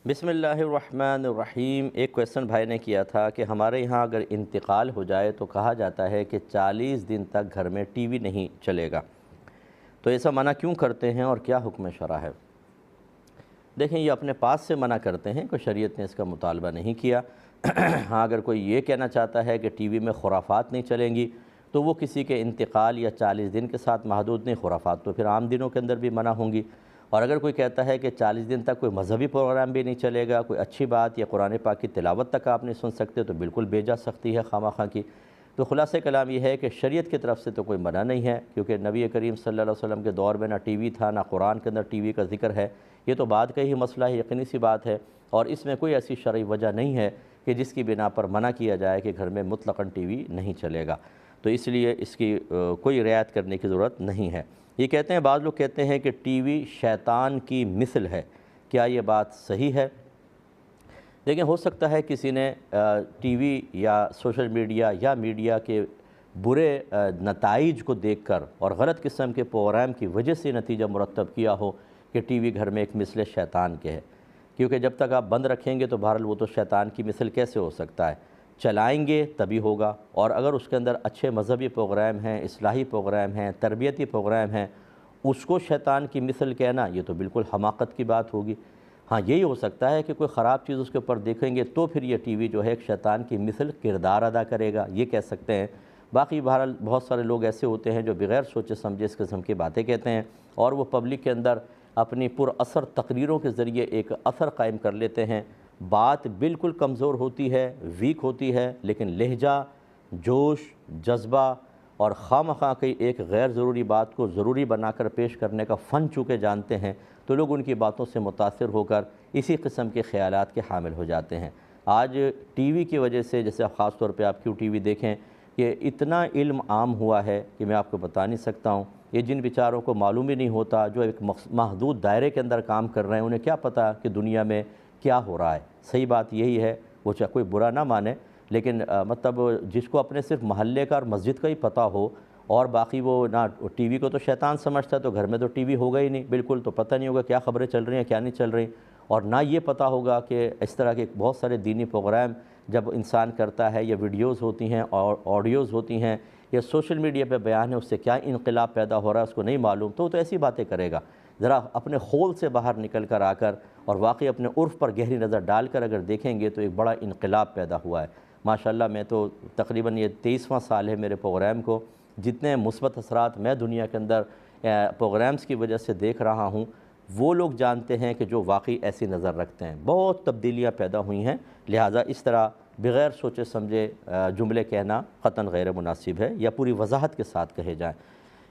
بسم اللہ الرحمن الرحیم۔ ایک کویسچن بھائی نے کیا تھا کہ ہمارے یہاں اگر انتقال ہو جائے تو کہا جاتا ہے کہ 40 دن تک گھر میں ٹی وی نہیں چلے گا، تو ایسا منع کیوں کرتے ہیں اور کیا حکم شرع ہے؟ دیکھیں، یہ اپنے پاس سے منع کرتے ہیں، کوئی شریعت نے اس کا مطالبہ نہیں کیا۔ ہاں، اگر کوئی یہ کہنا چاہتا ہے کہ ٹی وی میں خرافات نہیں چلیں گی تو وہ کسی کے انتقال یا 40 دن کے ساتھ محدود نہیں، خرافات تو پھر عام دنوں کے اندر بھی منع ہوں گی۔ اور اگر کوئی کہتا ہے کہ 40 دن تک کوئی مذہبی پروگرام بھی نہیں چلے گا، کوئی اچھی بات یا قرآن پاک کی تلاوت تک آپ نہیں سن سکتے، تو بالکل بھیجا سکتی ہے خواہ کی۔ تو خلاصہ کلام یہ ہے کہ شریعت کی طرف سے تو کوئی منع نہیں ہے، کیونکہ نبی کریم صلی اللہ علیہ وسلم کے دور میں نہ ٹی وی تھا، نہ قرآن کے اندر ٹی وی کا ذکر ہے۔ یہ تو بعد کا ہی مسئلہ ہے، یقینی سی بات ہے، اور اس میں کوئی ایسی شرعی وجہ نہیں ہے کہ جس کی بنا پر منع کیا جائے کہ گھر میں مطلقاً ٹی وی نہیں چلے گا۔ تو اس لیے اس کی کوئی رعایت کرنے کی ضرورت نہیں ہے۔ یہ کہتے ہیں، بعض لوگ کہتے ہیں کہ ٹی وی شیطان کی مثل ہے، کیا یہ بات صحیح ہے؟ دیکھیں، ہو سکتا ہے کسی نے ٹی وی یا سوشل میڈیا یا میڈیا کے برے نتائج کو دیکھ کر اور غلط قسم کے پروگرام کی وجہ سے نتیجہ مرتب کیا ہو کہ ٹی وی گھر میں ایک مثل شیطان کے ہے، کیونکہ جب تک آپ بند رکھیں گے تو بہرحال وہ تو شیطان کی مثل کیسے ہو سکتا ہے؟ چلائیں گے تبھی ہوگا، اور اگر اس کے اندر اچھے مذہبی پروگرام ہیں، اصلاحی پروگرام ہیں، تربیتی پروگرام ہیں، اس کو شیطان کی مثل کہنا یہ تو بالکل حماقت کی بات ہوگی۔ ہاں، یہی ہو سکتا ہے کہ کوئی خراب چیز اس کے اوپر دیکھیں گے تو پھر یہ ٹی وی جو ہے ایک شیطان کی مثل کردار ادا کرے گا، یہ کہہ سکتے ہیں۔ باقی بہرحال بہت سارے لوگ ایسے ہوتے ہیں جو بغیر سوچے سمجھے اس قسم کی باتیں کہتے ہیں، اور وہ پبلک کے اندر اپنی پر اثر تقریروں کے ذریعے ایک اثر قائم کر لیتے ہیں۔ بات بالکل کمزور ہوتی ہے، ویک ہوتی ہے، لیکن لہجہ، جوش، جذبہ اور خواہ کی ایک غیر ضروری بات کو ضروری بنا کر پیش کرنے کا فن چونکہ جانتے ہیں، تو لوگ ان کی باتوں سے متاثر ہو کر اسی قسم کے خیالات کے حامل ہو جاتے ہیں۔ آج ٹی وی کی وجہ سے، جیسے خاص طور پہ آپ کیوں ٹی وی دیکھیں، کہ اتنا علم عام ہوا ہے کہ میں آپ کو بتا نہیں سکتا ہوں۔ یہ جن بیچاروں کو معلوم ہی نہیں ہوتا، جو ایک محدود دائرے کے اندر کام کر رہے ہیں، انہیں کیا پتہ کہ دنیا میں کیا ہو رہا ہے۔ صحیح بات یہی ہے، وہ چاہے کوئی برا نہ مانے، لیکن مطلب جس کو اپنے صرف محلے کا اور مسجد کا ہی پتہ ہو، اور باقی وہ نہ ٹی وی کو تو شیطان سمجھتا ہے، تو گھر میں تو ٹی وی ہوگا ہی نہیں، بالکل تو پتہ نہیں ہوگا کیا خبریں چل رہی ہیں کیا نہیں چل رہی، اور نہ یہ پتہ ہوگا کہ اس طرح کے بہت سارے دینی پروگرام جب انسان کرتا ہے، یا ویڈیوز ہوتی ہیں اور آڈیوز ہوتی ہیں، یا سوشل میڈیا پہ بیان ہے، اس سے کیا انقلاب پیدا ہو رہا ہے اس کو نہیں معلوم، تو وہ تو ایسی باتیں کرے گا۔ ذرا اپنے خول سے باہر نکل کر آ کر اور واقعی اپنے عرف پر گہری نظر ڈال کر اگر دیکھیں گے تو ایک بڑا انقلاب پیدا ہوا ہے۔ ماشاءاللہ، میں تو تقریباً یہ 23واں سال ہے میرے پروگرام کو، جتنے مثبت اثرات میں دنیا کے اندر پروگرامز کی وجہ سے دیکھ رہا ہوں، وہ لوگ جانتے ہیں کہ جو واقعی ایسی نظر رکھتے ہیں۔ بہت تبدیلیاں پیدا ہوئی ہیں، لہٰذا اس طرح بغیر سوچے سمجھے جملے کہنا قطعاً غیر مناسب ہے، یا پوری وضاحت کے ساتھ کہے جائیں۔